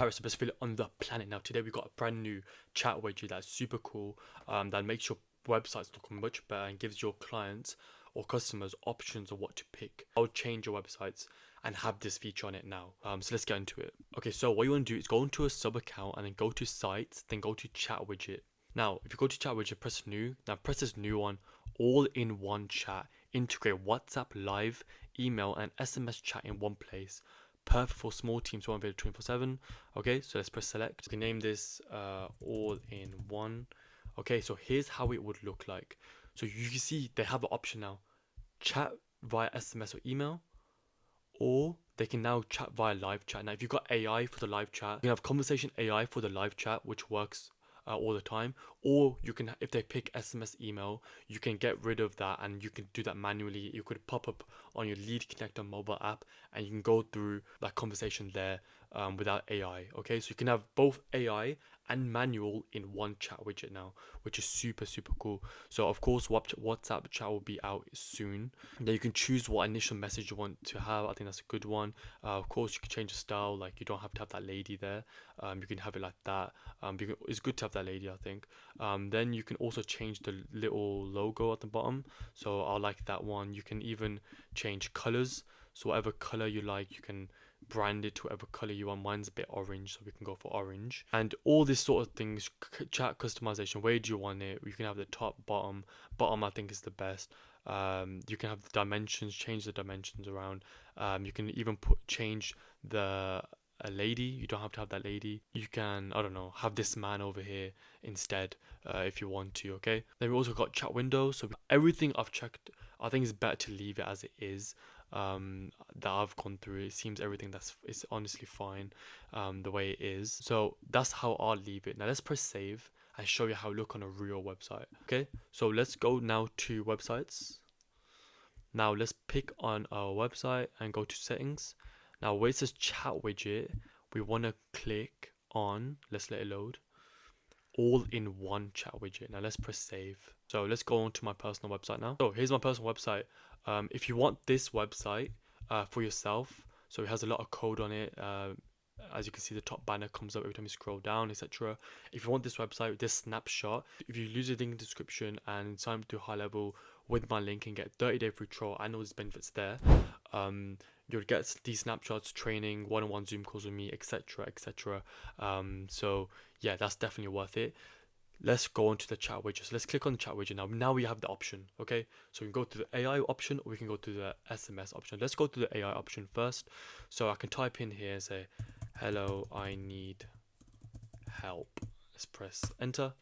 Paris, the best affiliate on the planet. Now today we got a brand new chat widget that's super cool, that makes your websites look much better and gives your clients or customers options of what to pick. I'll change your websites and have this feature on it now. So let's get into it. Okay, so what you want to do is go into a sub account and then go to sites, then go to chat widget. Now if you go to chat widget, press new. Now press this new one, all in one chat. Integrate WhatsApp, live, email and SMS chat in one place. Perfect for small teams who are available 24/7. Okay, so let's press select. We can name this all in one. Okay, so here's how it would look like. So you can see they have an option now, chat via SMS or email, or they can now chat via live chat. Now if you've got AI for the live chat, you can have conversation AI for the live chat, which works all the time, or you can, if they pick SMS email, you can get rid of that and you can do that manually. You could pop up on your lead connector mobile app and you can go through that conversation there without AI. Okay, so you can have both AI and manual in one chat widget now, which is super cool. So of course WhatsApp chat will be out soon. Then you can choose what initial message you want to have. I think that's a good one. Of course you can change the style, like you don't have to have that lady there. You can have it like that. It's good to have that lady, I think. Then you can also change the little logo at the bottom, so I like that one. You can even change colors, so whatever color you like, you can brand it to whatever color you want. Mine's a bit orange, so we can go for orange. And all this sort of things, chat customization, where do you want it? You can have the top, bottom I think is the best. You can have the dimensions, change the dimensions around. You can even change a lady. You don't have to have that lady. You can, I don't know, have this man over here instead if you want to. Okay, then we also got chat window. So everything I've checked, I think it's better to leave it as it is. That I've gone through, it seems everything it's honestly fine the way it is. So that's how I'll leave it. Now let's press save and show you how it look on a real website. Okay, so let's go now to websites. Now let's pick on our website and go to settings. Now where it says chat widget, we want to click on, let's let it load, all in one chat widget. Now let's press save. So let's go on to my personal website now. So here's my personal website. If you want this website for yourself, so it has a lot of code on it. As you can see, the top banner comes up every time you scroll down, etc. If you want this website, this snapshot, if you use the link in the description and sign up to GoHighLevel with my link and get 30-day free trial and all these benefits there, you'll get these snapshots, training, one-on-one Zoom calls with me, etc. So yeah, that's definitely worth it. Let's go on to the chat widget. So let's click on the chat widget now. Now we have the option. Okay, so we can go to the AI option or we can go to the SMS option. Let's go to the AI option first. So I can type in here and say, hello, I need help. Let's press enter.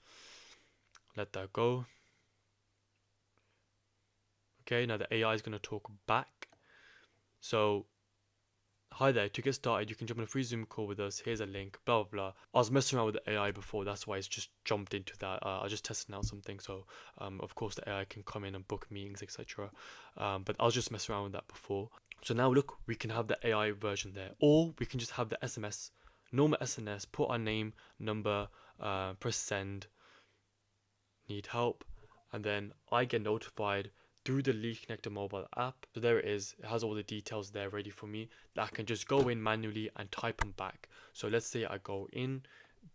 Let that go. Okay, now the AI is going to talk back. So hi there, to get started you can jump on a free Zoom call with us, here's a link, blah blah blah. I was messing around with the AI before, that's why it's just jumped into that. I was just testing out something, so of course the AI can come in and book meetings, etc. But I was just messing around with that before. So now look, we can have the AI version there, or we can just have the SMS, normal SMS, put our name, number, press send, need help, and then I get notified through the Lead Connector mobile app. So there it is, it has all the details there ready for me that I can just go in manually and type them back. So let's say I go in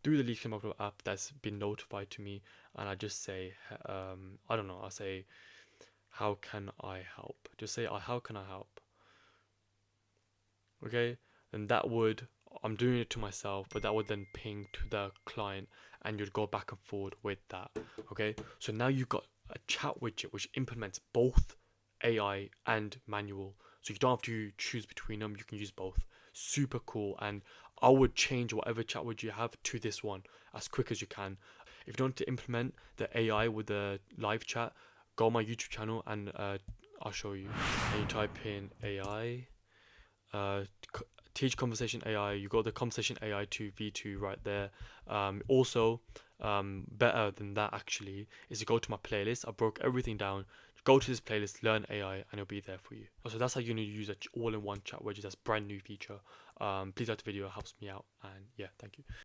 through the Lead Connector mobile app that's been notified to me and I just say I don't know, I'll say, how can I help? Just say, how can I help? Okay, then that would, I'm doing it to myself, but that would then ping to the client and you'd go back and forward with that. Okay, so now you've got a chat widget which implements both AI and manual, so you don't have to choose between them, you can use both. Super cool. And I would change whatever chat widget you have to this one as quick as you can. If you don't want to implement the AI with the live chat, go on my YouTube channel and I'll show you. And you type in AI, teach conversation AI, you got the conversation AI 2 v2 right there. Also better than that actually is to go to my playlist. I broke everything down. Go to this playlist, learn AI, and it'll be there for you. So that's how you're going to use an all-in-one chat widget. That's brand new feature. Please like the video, it helps me out, and yeah, thank you.